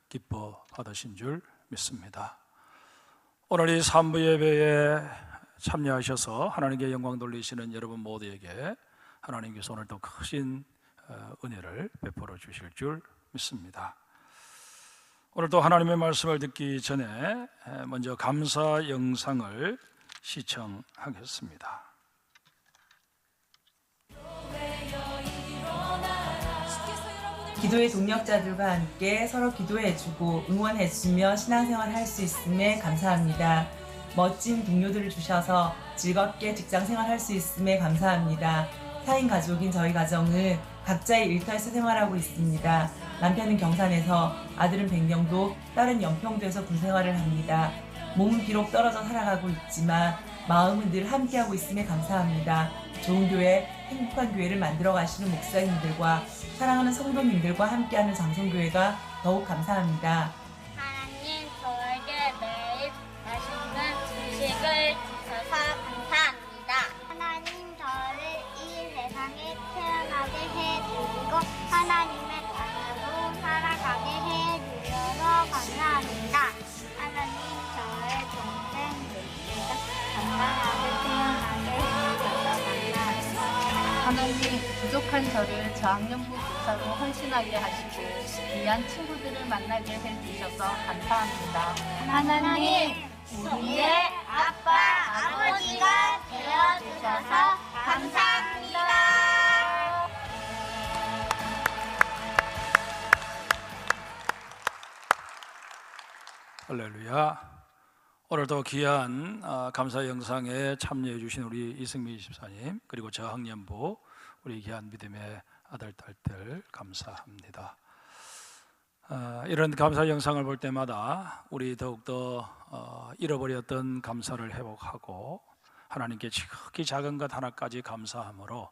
기뻐 받으신 줄 믿습니다. 오늘 이 3부 예배에 참여하셔서 하나님께 영광 돌리시는 여러분 모두에게 하나님께서 오늘 더 크신 은혜를 베풀어 주실 줄 믿습니다. 오늘도 하나님의 말씀을 듣기 전에 먼저 감사 영상을 시청하겠습니다. 기도의 동력자들과 함께 서로 기도해주고 응원해주며 신앙생활 할 수 있음에 감사합니다. 멋진 동료들을 주셔서 즐겁게 직장생활 할 수 있음에 감사합니다. 4인 가족인 저희 가정은 각자의 일터에서 생활하고 있습니다. 남편은 경산에서, 아들은 백령도, 딸은 연평도에서 군생활을 합니다. 몸은 비록 떨어져 살아가고 있지만 마음은 늘 함께하고 있음에 감사합니다. 좋은 교회, 행복한 교회를 만들어 가시는 목사님들과 사랑하는 성도님들과 함께하는 장성교회가 더욱 감사합니다. 하나님, 저에게 매일 맛있는 음식을 주셔서 감사합니다. 하나님, 저를 이 세상에 태어나게 해주시고 하나님의 자녀로 살아가게 해주셔서 감사합니다. 하나님, 저의 동생들과 건강하게 태어나게 해주셔서 감사합니다. 하나님, 부족한 저를 저학년부 교사로 헌신하게 하시고 귀한 친구들을 만나게 해주셔서 감사합니다. 하나님, 우리의 아빠, 아버지가 되어주셔서 감사합니다. 할렐루야. 오늘도 귀한 감사 영상에 참여해 주신 우리 이승미 집사님, 그리고 저학년부 우리 귀한 믿음의 아들, 딸들 감사합니다. 이런 감사 영상을 볼 때마다 우리 더욱더 잃어버렸던 감사를 회복하고 하나님께 지극히 작은 것 하나까지 감사함으로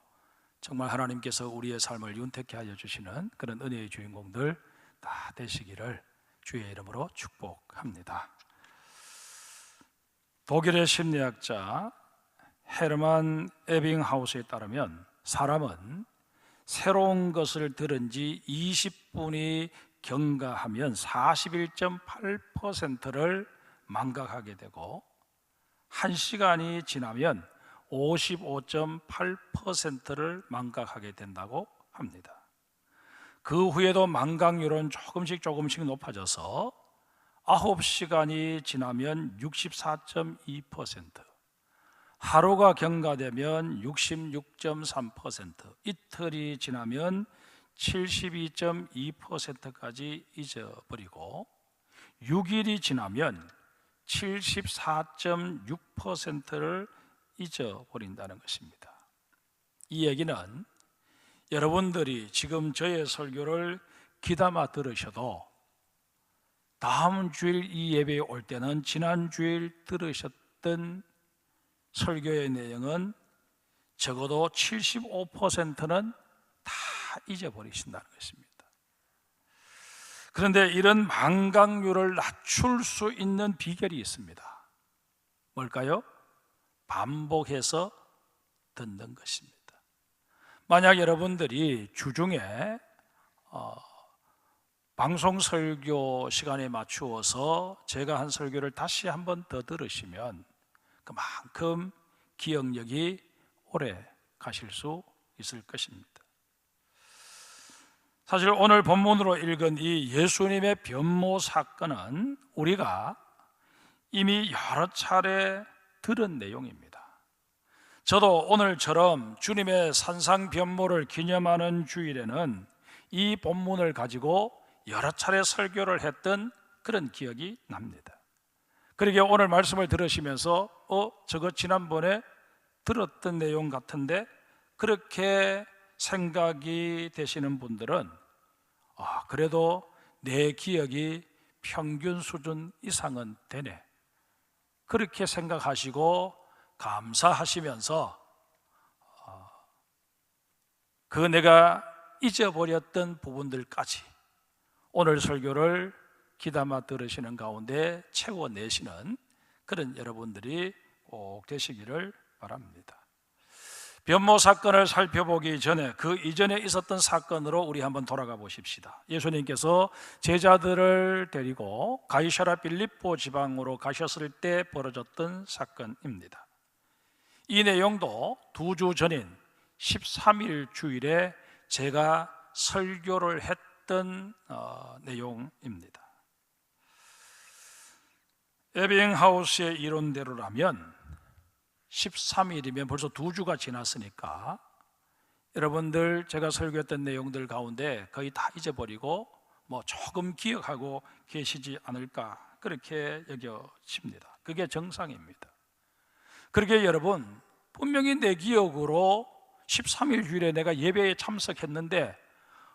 정말 하나님께서 우리의 삶을 윤택케 하여 주시는 그런 은혜의 주인공들 다 되시기를 주의 이름으로 축복합니다. 독일의 심리학자 헤르만 에빙하우스에 따르면 사람은 새로운 것을 들은 지 20분이 경과하면 41.8%를 망각하게 되고 1시간이 지나면 55.8%를 망각하게 된다고 합니다. 그 후에도 망각률은 조금씩 높아져서 9시간이 지나면 64.2%, 하루가 경과되면 66.3%, 이틀이 지나면 72.2%까지 잊어버리고 6일이 지나면 74.6%를 잊어버린다는 것입니다. 이 얘기는 여러분들이 지금 저의 설교를 귀담아 들으셔도 다음 주일 이 예배에 올 때는 지난 주일 들으셨던 설교의 내용은 적어도 75%는 다 잊어버리신다는 것입니다. 그런데 이런 망각률을 낮출 수 있는 비결이 있습니다. 뭘까요? 반복해서 듣는 것입니다. 만약 여러분들이 주중에 방송 설교 시간에 맞추어서 제가 한 설교를 다시 한 번 더 들으시면 그만큼 기억력이 오래 가실 수 있을 것입니다. 사실 오늘 본문으로 읽은 이 예수님의 변모 사건은 우리가 이미 여러 차례 들은 내용입니다. 저도 오늘처럼 주님의 산상 변모를 기념하는 주일에는 이 본문을 가지고 여러 차례 설교를 했던 그런 기억이 납니다. 그러게 오늘 말씀을 들으시면서 저거 지난번에 들었던 내용 같은데 그렇게 생각이 되시는 분들은 그래도 내 기억이 평균 수준 이상은 되네, 그렇게 생각하시고 감사하시면서 그 내가 잊어버렸던 부분들까지 오늘 설교를 귀담아 들으시는 가운데 채워내시는 그런 여러분들이 꼭 되시기를 바랍니다. 변모 사건을 살펴보기 전에 그 이전에 있었던 사건으로 우리 한번 돌아가 보십시다. 예수님께서 제자들을 데리고 가이사랴 빌립보 지방으로 가셨을 때 벌어졌던 사건입니다. 이 내용도 2주 전인 13일 주일에 제가 설교를 했던 내용입니다. 에빙하우스의 이론대로라면 13일이면 벌써 2주가 지났으니까 여러분들 제가 설교했던 내용들 가운데 거의 다 잊어버리고 조금 기억하고 계시지 않을까 그렇게 여겨집니다. 그게 정상입니다. 그러게 여러분, 분명히 내 기억으로 13일 주일에 내가 예배에 참석했는데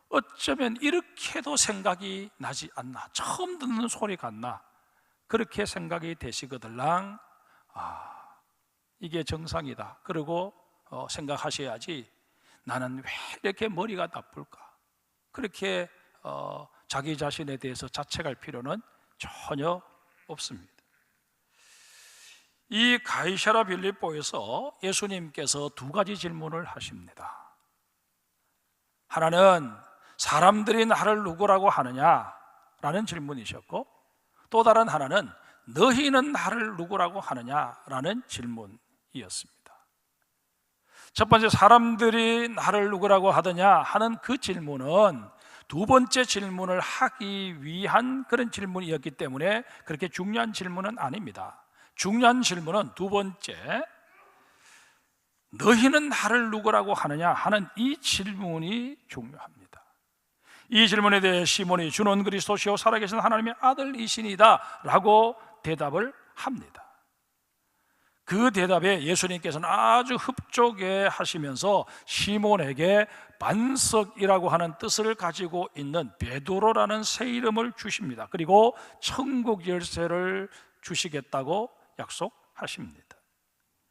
어쩌면 이렇게도 생각이 나지 않나, 처음 듣는 소리 같나 그렇게 생각이 되시거들랑 이게 정상이다 그리고 생각하셔야지 나는 왜 이렇게 머리가 나쁠까 그렇게 자기 자신에 대해서 자책할 필요는 전혀 없습니다. 이 가이사랴 빌립보에서 예수님께서 2가지 질문을 하십니다. 하나는 사람들이 나를 누구라고 하느냐라는 질문이셨고, 또 다른 하나는 너희는 나를 누구라고 하느냐라는 질문이었습니다. 첫 번째, 사람들이 나를 누구라고 하느냐 하는 그 질문은 2번째 질문을 하기 위한 그런 질문이었기 때문에 그렇게 중요한 질문은 아닙니다. 중요한 질문은 2번째, 너희는 나를 누구라고 하느냐 하는 이 질문이 중요합니다. 이 질문에 대해 시몬이 주는 그리스도시요 살아계신 하나님의 아들이시니다 라고 대답을 합니다. 그 대답에 예수님께서는 아주 흡족해 하시면서 시몬에게 반석이라고 하는 뜻을 가지고 있는 베드로라는 새 이름을 주십니다. 그리고 천국 열쇠를 주시겠다고 약속하십니다.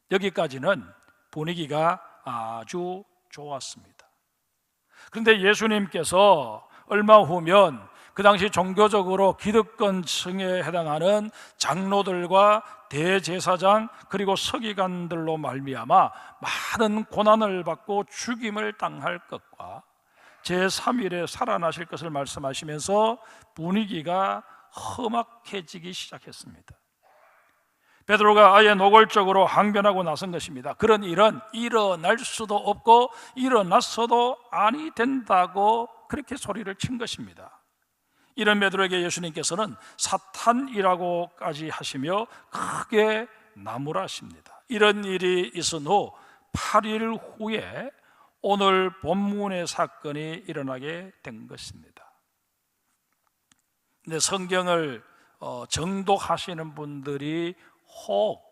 여기까지는 분위기가 아주 좋았습니다. 그런데 예수님께서 얼마 후면 그 당시 종교적으로 기득권층에 해당하는 장로들과 대제사장 그리고 서기관들로 말미암아 많은 고난을 받고 죽임을 당할 것과 제3일에 살아나실 것을 말씀하시면서 분위기가 험악해지기 시작했습니다. 베드로가 아예 노골적으로 항변하고 나선 것입니다. 그런 일은 일어날 수도 없고 일어났어도 아니 된다고 그렇게 소리를 친 것입니다. 이런 베드로에게 예수님께서는 사탄이라고까지 하시며 크게 나무라십니다. 이런 일이 있은 후 8일 후에 오늘 본문의 사건이 일어나게 된 것입니다. 근데 성경을 정독하시는 분들이 혹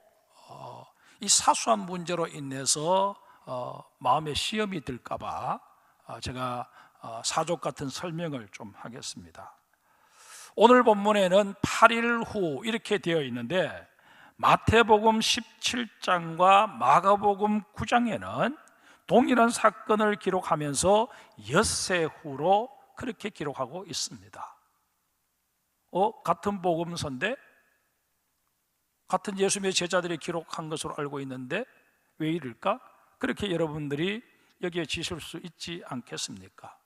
이 사소한 문제로 인해서 마음에 시험이 들까봐 제가 사족 같은 설명을 좀 하겠습니다. 오늘 본문에는 8일 후 이렇게 되어 있는데 마태복음 17장과 마가복음 9장에는 동일한 사건을 기록하면서 엿새 후로 그렇게 기록하고 있습니다. 같은 복음서인데 같은 예수님의 제자들이 기록한 것으로 알고 있는데 왜 이럴까? 그렇게 여러분들이 여기에 지실 수 있지 않겠습니까?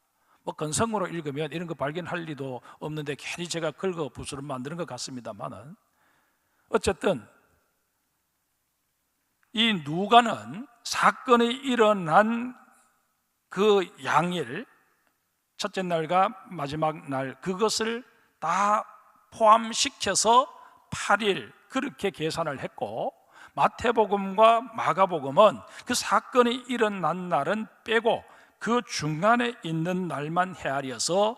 건성으로 읽으면 이런 거 발견할 리도 없는데 괜히 제가 긁어 부스를 만드는 것 같습니다만은 어쨌든 이 누가는 사건이 일어난 그 양일, 첫째 날과 마지막 날 그것을 다 포함시켜서 8일 그렇게 계산을 했고, 마태복음과 마가복음은 그 사건이 일어난 날은 빼고 그 중간에 있는 날만 헤아려서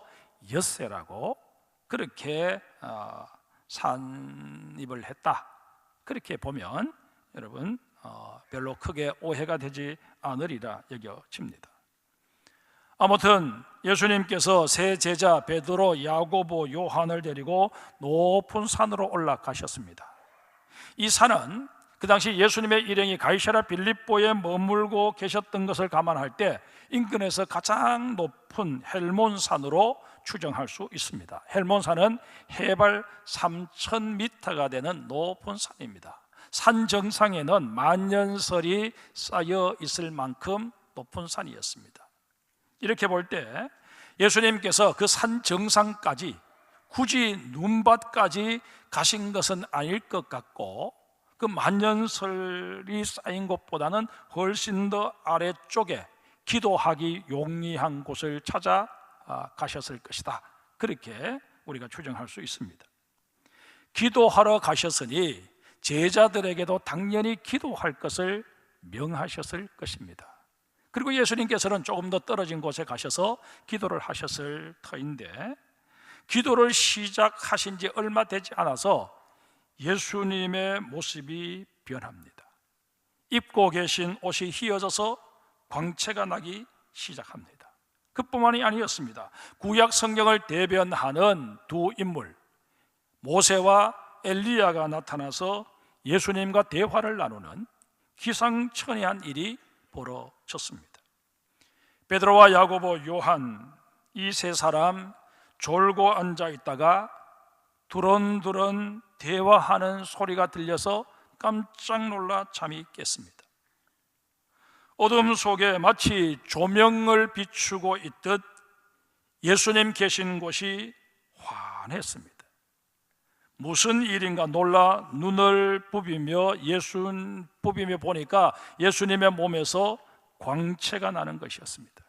엿새라고 그렇게 산입을 했다. 그렇게 보면 여러분 별로 크게 오해가 되지 않으리라 여겨집니다. 아무튼 예수님께서 세 제자 베드로, 야고보, 요한을 데리고 높은 산으로 올라가셨습니다. 이 산은 그 당시 예수님의 일행이 가이사랴 빌립보에 머물고 계셨던 것을 감안할 때 인근에서 가장 높은 헬몬산으로 추정할 수 있습니다. 헬몬산은 해발 3,000m가 되는 높은 산입니다. 산 정상에는 만년설이 쌓여 있을 만큼 높은 산이었습니다. 이렇게 볼 때 예수님께서 그 산 정상까지 굳이 눈밭까지 가신 것은 아닐 것 같고, 그 만년설이 쌓인 곳보다는 훨씬 더 아래쪽에 기도하기 용이한 곳을 찾아 가셨을 것이다, 그렇게 우리가 추정할 수 있습니다. 기도하러 가셨으니 제자들에게도 당연히 기도할 것을 명하셨을 것입니다. 그리고 예수님께서는 조금 더 떨어진 곳에 가셔서 기도를 하셨을 터인데, 기도를 시작하신 지 얼마 되지 않아서 예수님의 모습이 변합니다. 입고 계신 옷이 휘어져서 광채가 나기 시작합니다. 그뿐만이 아니었습니다. 구약 성경을 대변하는 두 인물, 모세와 엘리야가 나타나서 예수님과 대화를 나누는 기상천외한 일이 벌어졌습니다. 베드로와 야고보, 요한, 이 세 사람 졸고 앉아 있다가 두런두런 대화하는 소리가 들려서 깜짝 놀라 잠이 깼습니다. 어둠 속에 마치 조명을 비추고 있듯 예수님 계신 곳이 환했습니다. 무슨 일인가 놀라 눈을 부비며 보니까 예수님의 몸에서 광채가 나는 것이었습니다.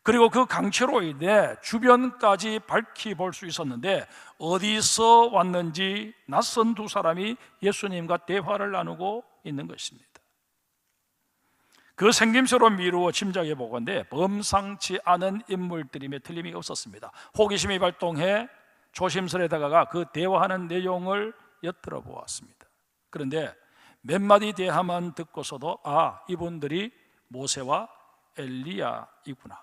그리고 그 광채로 인해 주변까지 밝히 볼 수 있었는데, 어디서 왔는지 낯선 두 사람이 예수님과 대화를 나누고 있는 것입니다. 그 생김새로 미루어 짐작해 보건대 범상치 않은 인물들임에 틀림이 없었습니다. 호기심이 발동해 조심스레 다가가 그 대화하는 내용을 엿들어 보았습니다. 그런데 몇 마디 대화만 듣고서도 이분들이 모세와 엘리야이구나,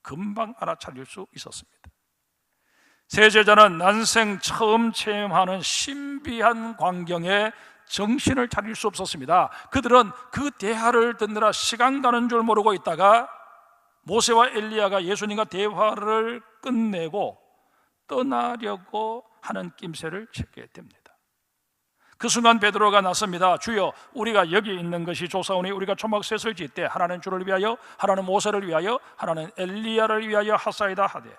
금방 알아차릴 수 있었습니다. 세 제자는 난생 처음 체험하는 신비한 광경에 정신을 차릴 수 없었습니다. 그들은 그 대화를 듣느라 시간 가는 줄 모르고 있다가 모세와 엘리야가 예수님과 대화를 끝내고 떠나려고 하는 낌새를 채게 됩니다. 그 순간 베드로가 나섭니다. 주여, 우리가 여기 있는 것이 좋사오니 우리가 초막셋을 짓되 하나는 주를 위하여, 하나는 모세를 위하여, 하나는 엘리야를 위하여 하사이다 하되,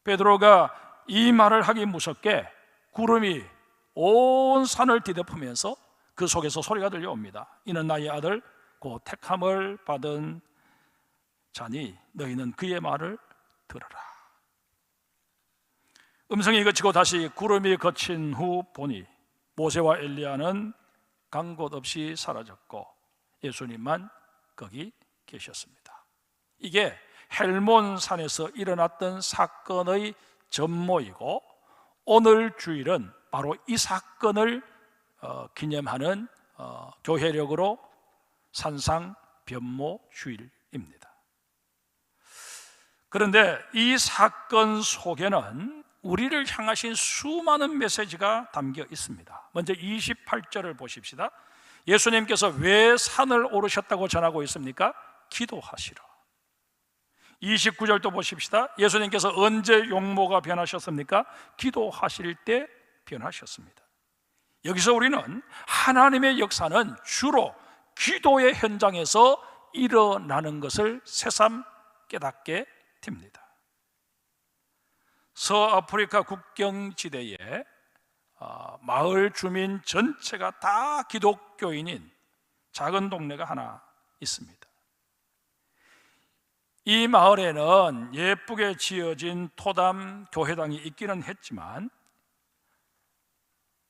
베드로가 이 말을 하기 무섭게 구름이 온 산을 뒤덮으면서 그 속에서 소리가 들려옵니다. 이는 나의 아들 곧 택함을 받은 자니 너희는 그의 말을 들으라. 음성이 그치고 다시 구름이 거친 후 보니 모세와 엘리야는 간 곳 없이 사라졌고 예수님만 거기 계셨습니다. 이게 헬몬산에서 일어났던 사건의 전모이고, 오늘 주일은 바로 이 사건을 기념하는 교회력으로 산상 변모 주일입니다. 그런데 이 사건 속에는 우리를 향하신 수많은 메시지가 담겨 있습니다. 먼저 28절을 보십시다. 예수님께서 왜 산을 오르셨다고 전하고 있습니까? 기도하시라. 29절도 보십시다. 예수님께서 언제 용모가 변하셨습니까? 기도하실 때 변하셨습니다. 여기서 우리는 하나님의 역사는 주로 기도의 현장에서 일어나는 것을 새삼 깨닫게 됩니다. 서아프리카 국경지대에 마을 주민 전체가 다 기독교인인 작은 동네가 하나 있습니다. 이 마을에는 예쁘게 지어진 토담 교회당이 있기는 했지만,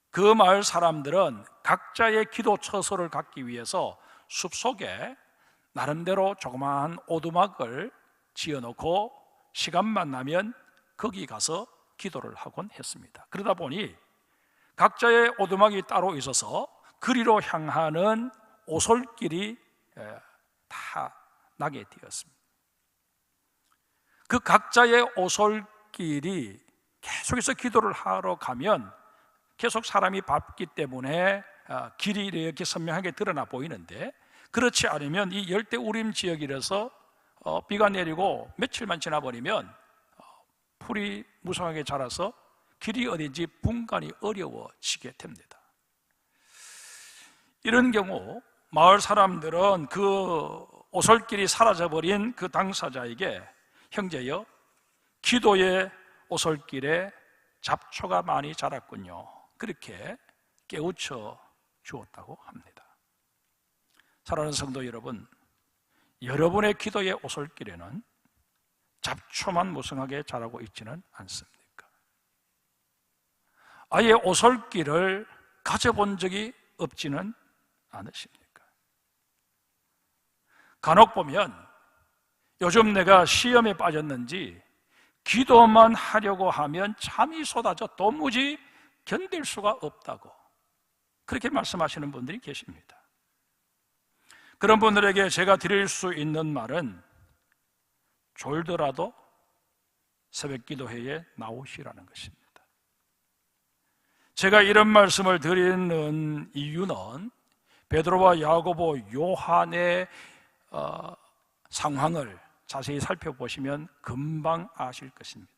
그 마을 사람들은 각자의 기도 처소를 갖기 위해서 숲속에 나름대로 조그마한 오두막을 지어놓고 시간만 나면 거기 가서 기도를 하곤 했습니다. 그러다 보니 각자의 오두막이 따로 있어서 그리로 향하는 오솔길이 다 나게 되었습니다. 그 각자의 오솔길이 계속해서 기도를 하러 가면 계속 사람이 밟기 때문에 길이 이렇게 선명하게 드러나 보이는데, 그렇지 않으면 이 열대우림 지역이라서 비가 내리고 며칠만 지나버리면 풀이 무성하게 자라서 길이 어딘지 분간이 어려워지게 됩니다. 이런 경우 마을 사람들은 그 오솔길이 사라져버린 그 당사자에게 형제여, 기도의 오솔길에 잡초가 많이 자랐군요, 그렇게 깨우쳐 주었다고 합니다. 사랑하는 성도 여러분, 여러분의 기도의 오솔길에는 잡초만 무성하게 자라고 있지는 않습니까? 아예 오솔길을 가져본 적이 없지는 않으십니까? 간혹 보면 요즘 내가 시험에 빠졌는지 기도만 하려고 하면 잠이 쏟아져 도무지 견딜 수가 없다고 그렇게 말씀하시는 분들이 계십니다. 그런 분들에게 제가 드릴 수 있는 말은 졸더라도 새벽 기도회에 나오시라는 것입니다. 제가 이런 말씀을 드리는 이유는 베드로와 야고보, 요한의 상황을 자세히 살펴보시면 금방 아실 것입니다.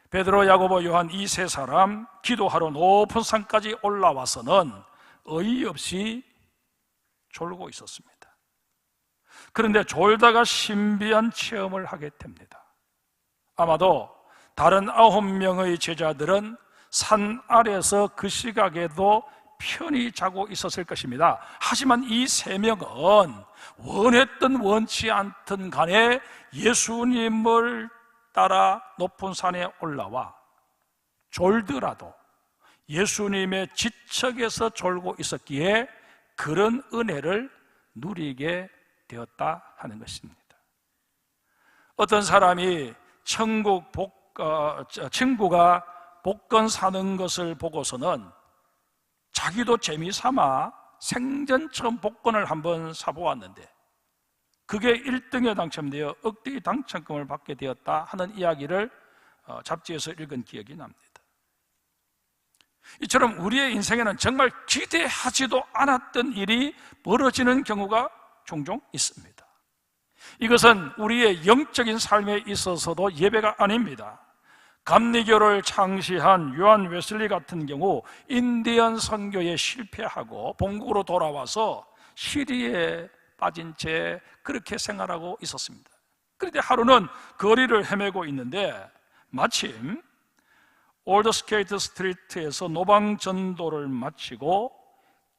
베드로, 야고보, 요한 이 세 사람 기도하러 높은 산까지 올라와서는 어이없이 졸고 있었습니다. 그런데 졸다가 신비한 체험을 하게 됩니다. 아마도 다른 9명의 제자들은 산 아래서 그 시각에도 편히 자고 있었을 것입니다. 하지만 이 3명은 원했든 원치 않든 간에 예수님을 따라 높은 산에 올라와 졸더라도 예수님의 지척에서 졸고 있었기에 그런 은혜를 누리게 되었다 하는 것입니다. 어떤 사람이 친구가 복권 사는 것을 보고서는 자기도 재미삼아 생전처럼 복권을 한번 사보았는데 그게 1등에 당첨되어 억대의 당첨금을 받게 되었다 하는 이야기를 잡지에서 읽은 기억이 납니다. 이처럼 우리의 인생에는 정말 기대하지도 않았던 일이 벌어지는 경우가 종종 있습니다. 이것은 우리의 영적인 삶에 있어서도 예배가 아닙니다. 감리교를 창시한 요한 웨슬리 같은 경우 인디언 선교에 실패하고 본국으로 돌아와서 시리에 빠진 채 그렇게 생활하고 있었습니다. 그런데 하루는 거리를 헤매고 있는데 마침 올드 스케이트 스트리트에서 노방 전도를 마치고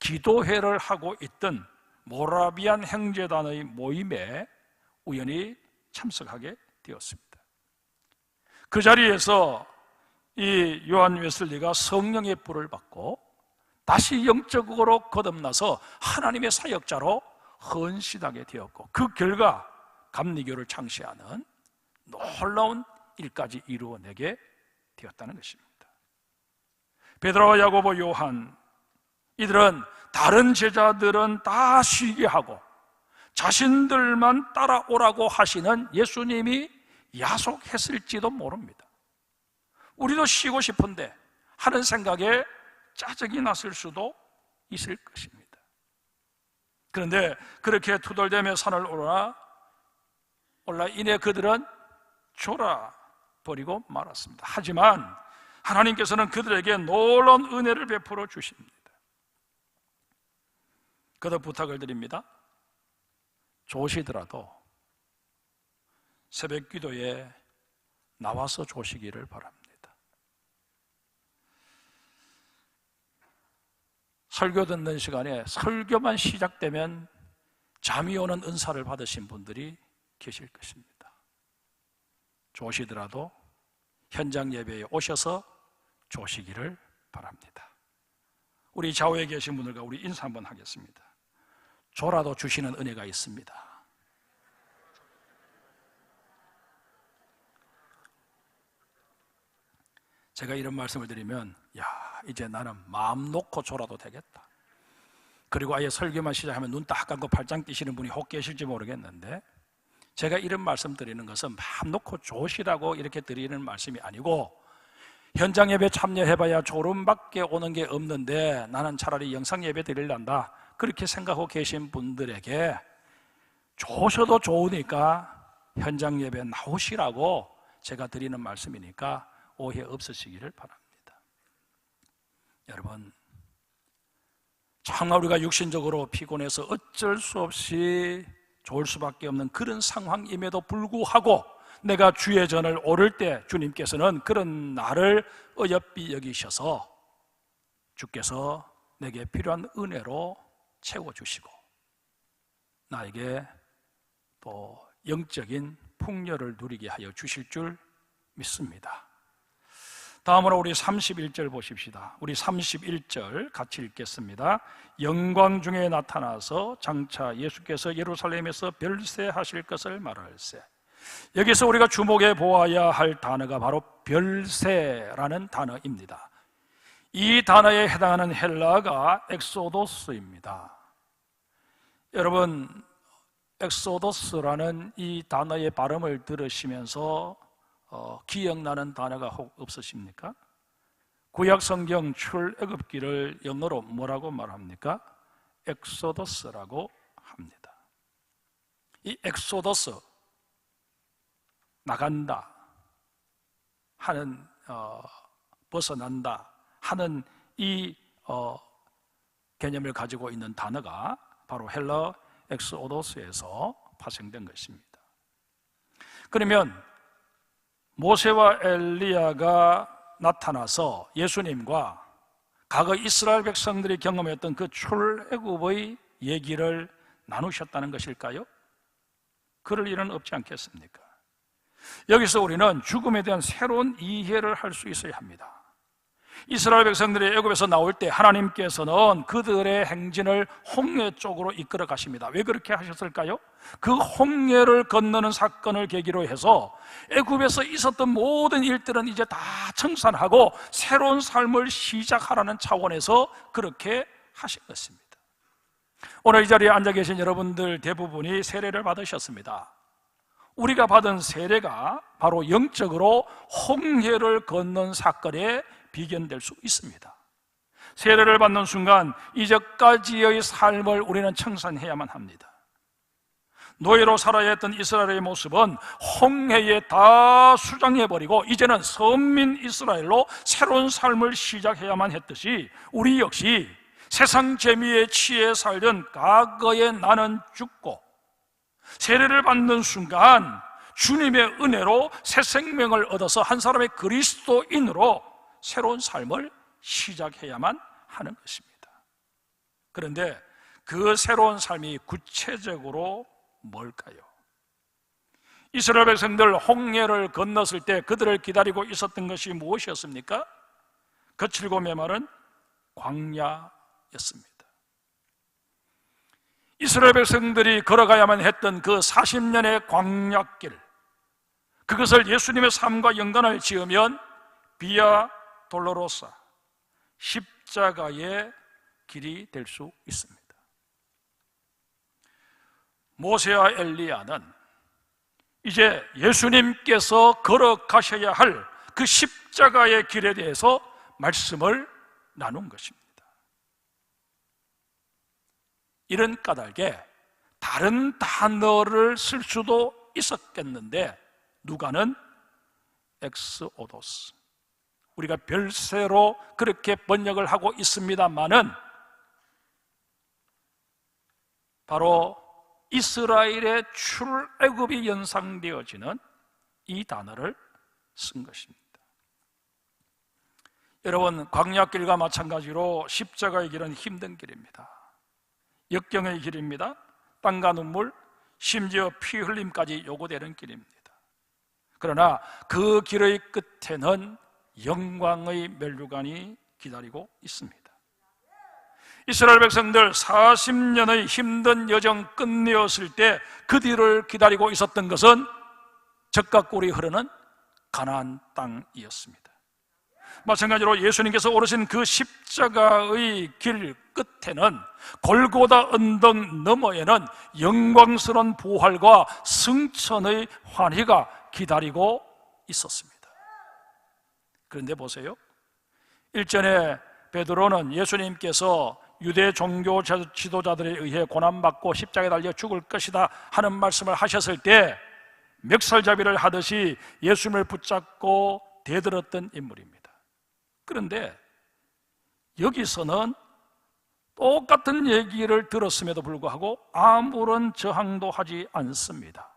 기도회를 하고 있던 모라비안 형제단의 모임에 우연히 참석하게 되었습니다. 그 자리에서 이 요한 웨슬리가 성령의 불을 받고 다시 영적으로 거듭나서 하나님의 사역자로 헌신하게 되었고 그 결과 감리교를 창시하는 놀라운 일까지 이루어내게 되었다는 것입니다. 베드로와 야고보, 요한 이들은 다른 제자들은 다 쉬게 하고 자신들만 따라오라고 하시는 예수님이 야속했을지도 모릅니다. 우리도 쉬고 싶은데 하는 생각에 짜증이 났을 수도 있을 것입니다. 그런데 그렇게 투덜대며 산을 올라 이내 그들은 졸아버리고 말았습니다. 하지만 하나님께서는 그들에게 놀라운 은혜를 베풀어 주십니다. 그도 부탁을 드립니다. 조시더라도 새벽 기도에 나와서 조시기를 바랍니다. 설교 듣는 시간에 설교만 시작되면 잠이 오는 은사를 받으신 분들이 계실 것입니다. 조시더라도 현장 예배에 오셔서 조시기를 바랍니다. 우리 좌우에 계신 분들과 우리 인사 한번 하겠습니다. 조라도 주시는 은혜가 있습니다. 제가 이런 말씀을 드리면 이제 나는 마음 놓고 졸아도 되겠다. 그리고 아예 설교만 시작하면 눈 딱 감고 팔짱 끼시는 분이 혹 계실지 모르겠는데 제가 이런 말씀 드리는 것은 마음 놓고 조시라고 이렇게 드리는 말씀이 아니고 현장 예배 참여해봐야 졸음밖에 오는 게 없는데 나는 차라리 영상 예배 드리란다 그렇게 생각하고 계신 분들에게 조셔도 좋으니까 현장 예배 나오시라고 제가 드리는 말씀이니까 오해 없으시기를 바랍니다. 여러분, 정말 우리가 육신적으로 피곤해서 어쩔 수 없이 좋을 수밖에 없는 그런 상황임에도 불구하고 내가 주의 전을 오를 때 주님께서는 그런 나를 어여삐 여기셔서 주께서 내게 필요한 은혜로 채워주시고 나에게 또 영적인 풍요를 누리게 하여 주실 줄 믿습니다. 다음으로 우리 31절 보십시다. 우리 31절 같이 읽겠습니다. 영광 중에 나타나서 장차 예수께서 예루살렘에서 별세하실 것을 말할세. 여기서 우리가 주목해 보아야 할 단어가 바로 별세라는 단어입니다. 이 단어에 해당하는 헬라어가 엑소도스입니다. 여러분, 엑소도스라는 이 단어의 발음을 들으시면서 기억나는 단어가 혹 없으십니까? 구약 성경 출애굽기를 영어로 뭐라고 말합니까? 엑소더스라고 합니다. 이 엑소더스, 나간다 하는, 벗어난다 하는 이 개념을 가지고 있는 단어가 바로 헬라 엑소도스에서 파생된 것입니다. 그러면 모세와 엘리야가 나타나서 예수님과 과거 이스라엘 백성들이 경험했던 그 출애굽의 얘기를 나누셨다는 것일까요? 그럴 일은 없지 않겠습니까? 여기서 우리는 죽음에 대한 새로운 이해를 할 수 있어야 합니다. 이스라엘 백성들이 애굽에서 나올 때 하나님께서는 그들의 행진을 홍해 쪽으로 이끌어 가십니다. 왜 그렇게 하셨을까요? 그 홍해를 건너는 사건을 계기로 해서 애굽에서 있었던 모든 일들은 이제 다 청산하고 새로운 삶을 시작하라는 차원에서 그렇게 하신 것입니다. 오늘 이 자리에 앉아 계신 여러분들 대부분이 세례를 받으셨습니다. 우리가 받은 세례가 바로 영적으로 홍해를 건넌 사건에 비견될 수 있습니다. 세례를 받는 순간 이제까지의 삶을 우리는 청산해야만 합니다. 노예로 살아야 했던 이스라엘의 모습은 홍해에 다 수장해버리고 이제는 선민 이스라엘로 새로운 삶을 시작해야만 했듯이 우리 역시 세상 재미에 취해 살던 과거의 나는 죽고 세례를 받는 순간 주님의 은혜로 새 생명을 얻어서 한 사람의 그리스도인으로 새로운 삶을 시작해야만 하는 것입니다. 그런데 그 새로운 삶이 구체적으로 뭘까요? 이스라엘 백성들 홍해를 건넜을 때 그들을 기다리고 있었던 것이 무엇이었습니까? 거칠고 메마른 광야였습니다. 이스라엘 백성들이 걸어가야만 했던 그 40년의 광야길, 그것을 예수님의 삶과 연관을 지으면 비아 돌로로사, 십자가의 길이 될 수 있습니다. 모세와 엘리야는 이제 예수님께서 걸어가셔야 할 그 십자가의 길에 대해서 말씀을 나눈 것입니다. 이런 까닭에 다른 단어를 쓸 수도 있었겠는데 누가는 엑스오도스, 우리가 별세로 그렇게 번역을 하고 있습니다만은 바로 이스라엘의 출애굽이 연상되어지는 이 단어를 쓴 것입니다. 여러분, 광야길과 마찬가지로 십자가의 길은 힘든 길입니다. 역경의 길입니다. 땀과 눈물, 심지어 피 흘림까지 요구되는 길입니다. 그러나 그 길의 끝에는 영광의 면류관이 기다리고 있습니다. 이스라엘 백성들 40년의 힘든 여정 끝내었을 때 그 뒤를 기다리고 있었던 것은 젖과 꿀이 흐르는 가나안 땅이었습니다. 마찬가지로 예수님께서 오르신 그 십자가의 길 끝에는 골고다 언덕 너머에는 영광스러운 부활과 승천의 환희가 기다리고 있었습니다. 그런데 보세요, 일전에 베드로는 예수님께서 유대 종교 지도자들에 의해 고난받고 십자가에 달려 죽을 것이다 하는 말씀을 하셨을 때 멱살잡이를 하듯이 예수님을 붙잡고 대들었던 인물입니다. 그런데 여기서는 똑같은 얘기를 들었음에도 불구하고 아무런 저항도 하지 않습니다.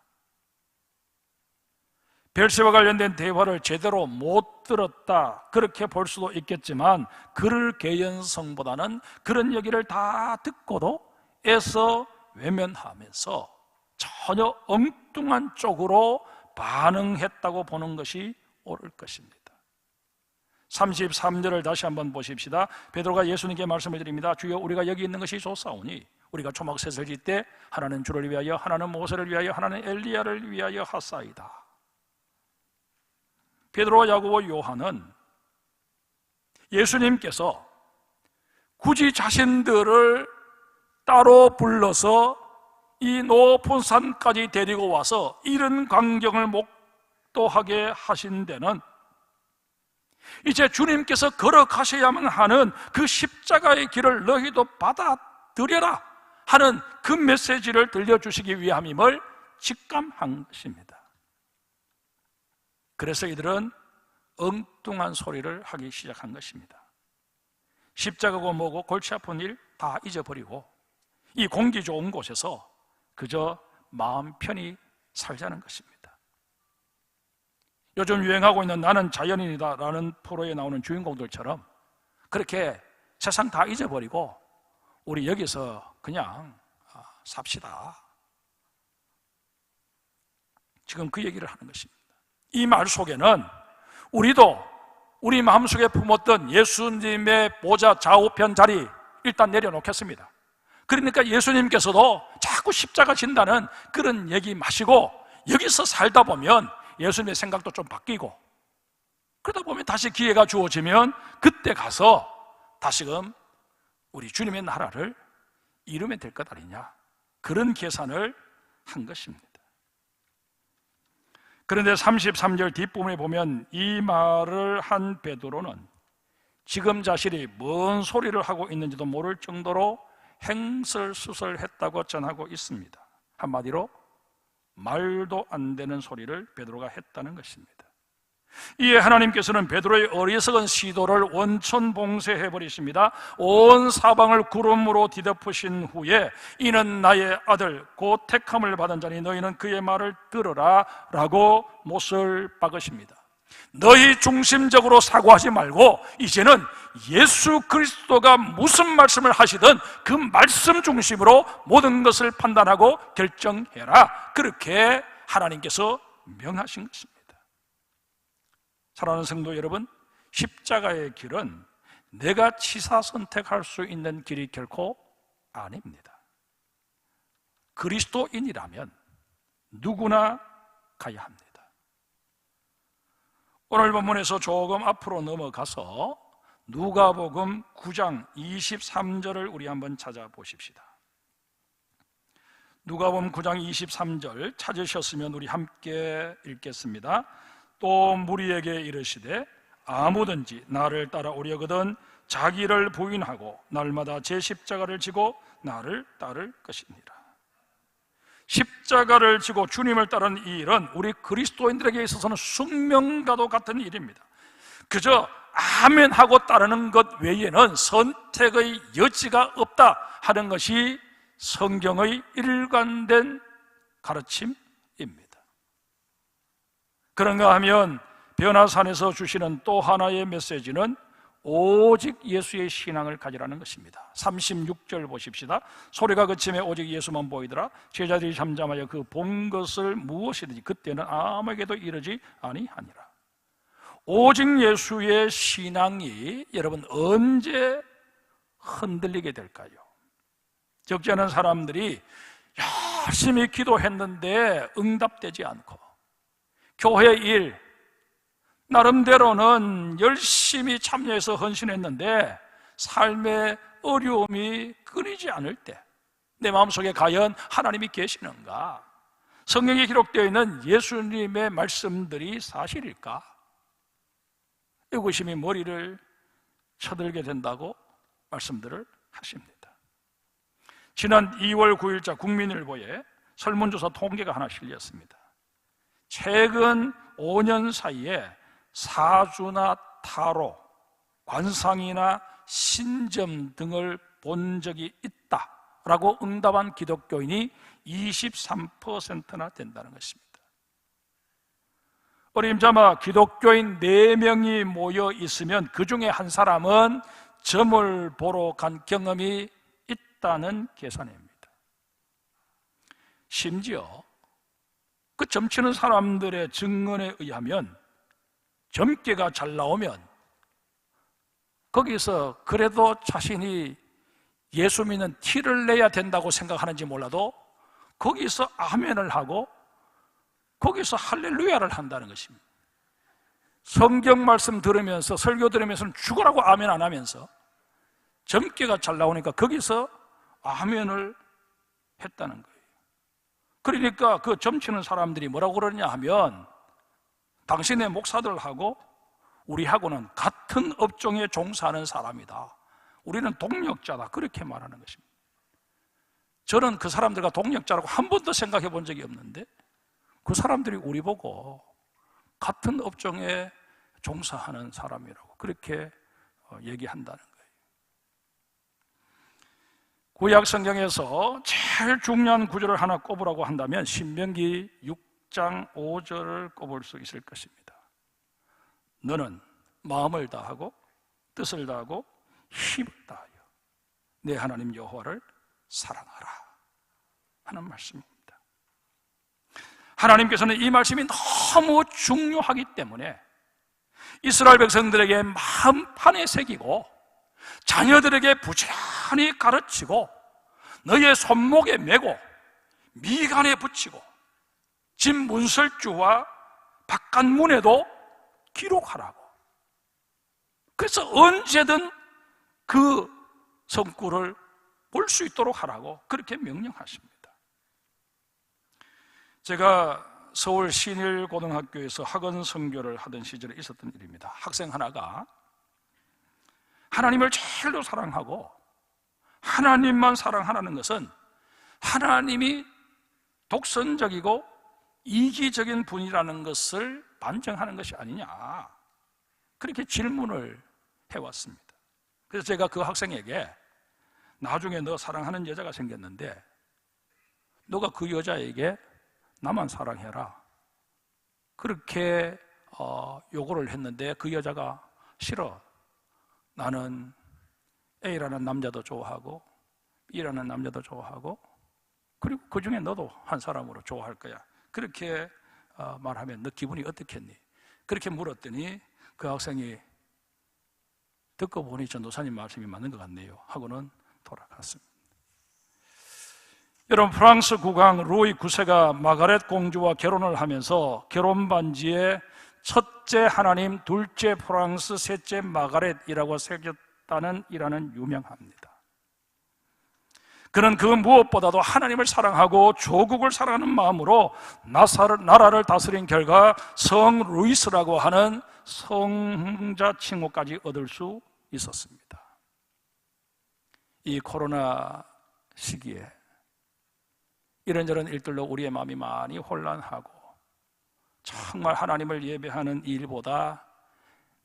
벨시와 관련된 대화를 제대로 못 들었다, 그렇게 볼 수도 있겠지만 그를 개연성보다는 그런 얘기를 다 듣고도 애써 외면하면서 전혀 엉뚱한 쪽으로 반응했다고 보는 것이 옳을 것입니다. 33절을 다시 한번 보십시다. 베드로가 예수님께 말씀을 드립니다. 주여, 우리가 여기 있는 것이 좋사오니 우리가 초막셋을 짓되 하나는 주를 위하여, 하나는 모세를 위하여, 하나는 엘리야를 위하여 하사이다. 베드로와 야고보, 요한은 예수님께서 굳이 자신들을 따로 불러서 이 높은 산까지 데리고 와서 이런 광경을 목도하게 하신 데는 이제 주님께서 걸어가셔야만 하는 그 십자가의 길을 너희도 받아들여라 하는 그 메시지를 들려주시기 위함임을 직감한 것입니다. 그래서 이들은 엉뚱한 소리를 하기 시작한 것입니다. 십자가고 뭐고 골치 아픈 일 다 잊어버리고 이 공기 좋은 곳에서 그저 마음 편히 살자는 것입니다. 요즘 유행하고 있는 나는 자연인이다 라는 프로에 나오는 주인공들처럼 그렇게 세상 다 잊어버리고 우리 여기서 그냥 삽시다, 지금 그 얘기를 하는 것입니다. 이 말 속에는 우리도 우리 마음속에 품었던 예수님의 보좌 좌우편 자리 일단 내려놓겠습니다. 그러니까 예수님께서도 자꾸 십자가 진다는 그런 얘기 마시고 여기서 살다 보면 예수님의 생각도 좀 바뀌고 그러다 보면 다시 기회가 주어지면 그때 가서 다시금 우리 주님의 나라를 이루면 될 것 아니냐, 그런 계산을 한 것입니다. 그런데 33절 뒷부분에 보면 이 말을 한 베드로는 지금 자신이 뭔 소리를 하고 있는지도 모를 정도로 행설수설했다고 전하고 있습니다. 한마디로 말도 안 되는 소리를 베드로가 했다는 것입니다. 이에 하나님께서는 베드로의 어리석은 시도를 원천 봉쇄해 버리십니다. 온 사방을 구름으로 뒤덮으신 후에 이는 나의 아들 곧 택함을 받은 자니 너희는 그의 말을 들으라 라고 못을 박으십니다. 너희 중심적으로 사고하지 말고 이제는 예수 그리스도가 무슨 말씀을 하시든 그 말씀 중심으로 모든 것을 판단하고 결정해라, 그렇게 하나님께서 명하신 것입니다. 사랑하는 성도 여러분, 십자가의 길은 내가 치사 선택할 수 있는 길이 결코 아닙니다. 그리스도인이라면 누구나 가야 합니다. 오늘 본문에서 조금 앞으로 넘어가서 누가복음 9장 23절을 우리 한번 찾아보십시다. 누가복음 9장 23절 찾으셨으면 우리 함께 읽겠습니다. 또 무리에게 이르시되 아무든지 나를 따라오려거든 자기를 부인하고 날마다 제 십자가를 지고 나를 따를 것이니라. 십자가를 지고 주님을 따르는 이 일은 우리 그리스도인들에게 있어서는 숙명과도 같은 일입니다. 그저 아멘하고 따르는 것 외에는 선택의 여지가 없다 하는 것이 성경의 일관된 가르침입니다. 그런가 하면 변화산에서 주시는 또 하나의 메시지는 오직 예수의 신앙을 가지라는 것입니다. 36절 보십시다. 소리가 그침에 오직 예수만 보이더라. 제자들이 잠잠하여 그 본 것을 무엇이든지 그때는 아무에게도 이르지 아니하니라. 오직 예수의 신앙이 여러분 언제 흔들리게 될까요? 적지 않은 사람들이 열심히 기도했는데 응답되지 않고, 교회 일 나름대로는 열심히 참여해서 헌신했는데 삶의 어려움이 끊이지 않을 때 내 마음속에 과연 하나님이 계시는가? 성경에 기록되어 있는 예수님의 말씀들이 사실일까? 의구심이 머리를 쳐들게 된다고 말씀들을 하십니다. 지난 2월 9일자 국민일보에 설문조사 통계가 하나 실렸습니다. 최근 5년 사이에 사주나 타로, 관상이나 신점 등을 본 적이 있다라고 응답한 기독교인이 23%나 된다는 것입니다. 어림잡아 기독교인 4명이 모여 있으면 그 중에 한 사람은 점을 보러 간 경험이 있다는 계산입니다. 심지어 그 점치는 사람들의 증언에 의하면 점괘가 잘 나오면 거기서 그래도 자신이 예수 믿는 티를 내야 된다고 생각하는지 몰라도 거기서 아멘을 하고 거기서 할렐루야를 한다는 것입니다. 성경 말씀 들으면서 설교 들으면서는 죽으라고 아멘 안 하면서 점괘가 잘 나오니까 거기서 아멘을 했다는 거예요. 그러니까 그 점치는 사람들이 뭐라고 그러냐 하면 당신의 목사들하고 우리하고는 같은 업종에 종사하는 사람이다. 우리는 동력자다. 그렇게 말하는 것입니다. 저는 그 사람들과 동력자라고 한 번도 생각해 본 적이 없는데 그 사람들이 우리 보고 같은 업종에 종사하는 사람이라고 그렇게 얘기한다는 거예요. 구약 성경에서 제일 중요한 구절을 하나 꼽으라고 한다면 신명기 6장 5절을 꼽을 수 있을 것입니다. 너는 마음을 다하고 뜻을 다하고 힘을 다하여 내 하나님 여호와를 사랑하라 하는 말씀입니다. 하나님께서는 이 말씀이 너무 중요하기 때문에 이스라엘 백성들에게 마음판에 새기고 자녀들에게 부지런히 가르치고 너희의 손목에 메고 미간에 붙이고 집 문설주와 바깥문에도 기록하라고. 그래서 언제든 그 성구를 볼 수 있도록 하라고 그렇게 명령하십니다. 제가 서울 신일고등학교에서 학원 선교를 하던 시절에 있었던 일입니다. 학생 하나가 하나님을 제일로 사랑하고 하나님만 사랑하라는 것은 하나님이 독선적이고 이기적인 분이라는 것을 반증하는 것이 아니냐, 그렇게 질문을 해왔습니다. 그래서 제가 그 학생에게 나중에 너 사랑하는 여자가 생겼는데 너가 그 여자에게 나만 사랑해라 그렇게 요구를 했는데 그 여자가 싫어, 나는 A라는 남자도 좋아하고 B라는 남자도 좋아하고 그리고 그 중에 너도 한 사람으로 좋아할 거야, 그렇게 말하면 너 기분이 어떻겠니? 그렇게 물었더니 그 학생이 듣고 보니 전도사님 말씀이 맞는 것 같네요 하고는 돌아갔습니다. 여러분, 프랑스 국왕 루이 9세가 마가렛 공주와 결혼을 하면서 결혼 반지에 첫째 하나님, 둘째 프랑스, 셋째 마가렛이라고 새겼다는 일화는 유명합니다. 그는 그 무엇보다도 하나님을 사랑하고 조국을 사랑하는 마음으로 나라를 다스린 결과 성 루이스라고 하는 성자 칭호까지 얻을 수 있었습니다. 이 코로나 시기에 이런저런 일들로 우리의 마음이 많이 혼란하고 정말 하나님을 예배하는 일보다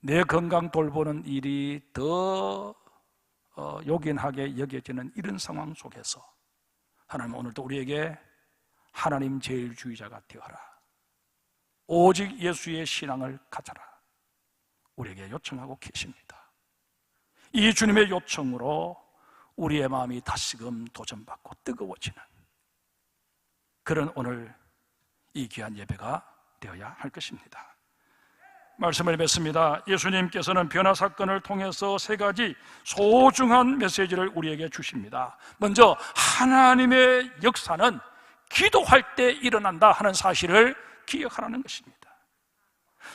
내 건강 돌보는 일이 더 요긴하게 여겨지는 이런 상황 속에서 하나님은 오늘도 우리에게 하나님 제일주의자가 되어라, 오직 예수의 신앙을 가져라, 우리에게 요청하고 계십니다. 이 주님의 요청으로 우리의 마음이 다시금 도전받고 뜨거워지는 그런 오늘 이 귀한 예배가 되어야 할 것입니다. 말씀을 맺습니다. 예수님께서는 변화 사건을 통해서 3가지 소중한 메시지를 우리에게 주십니다. 먼저 하나님의 역사는 기도할 때 일어난다 하는 사실을 기억하라는 것입니다.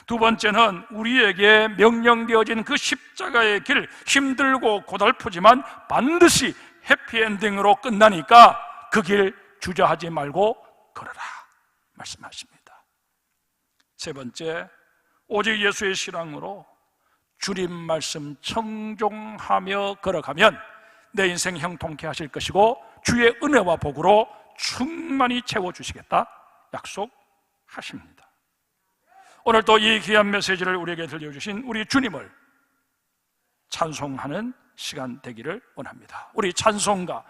두 번째는 우리에게 명령되어진 그 십자가의 길, 힘들고 고달프지만 반드시 해피엔딩으로 끝나니까 그 길 주저하지 말고 걸어라 말씀하십니다. 세 번째, 오직 예수의 신앙으로 주님 말씀 청종하며 걸어가면 내 인생 형통케 하실 것이고 주의 은혜와 복으로 충만히 채워주시겠다 약속하십니다. 오늘 또 이 귀한 메시지를 우리에게 들려주신 우리 주님을 찬송하는 시간 되기를 원합니다. 우리 찬송가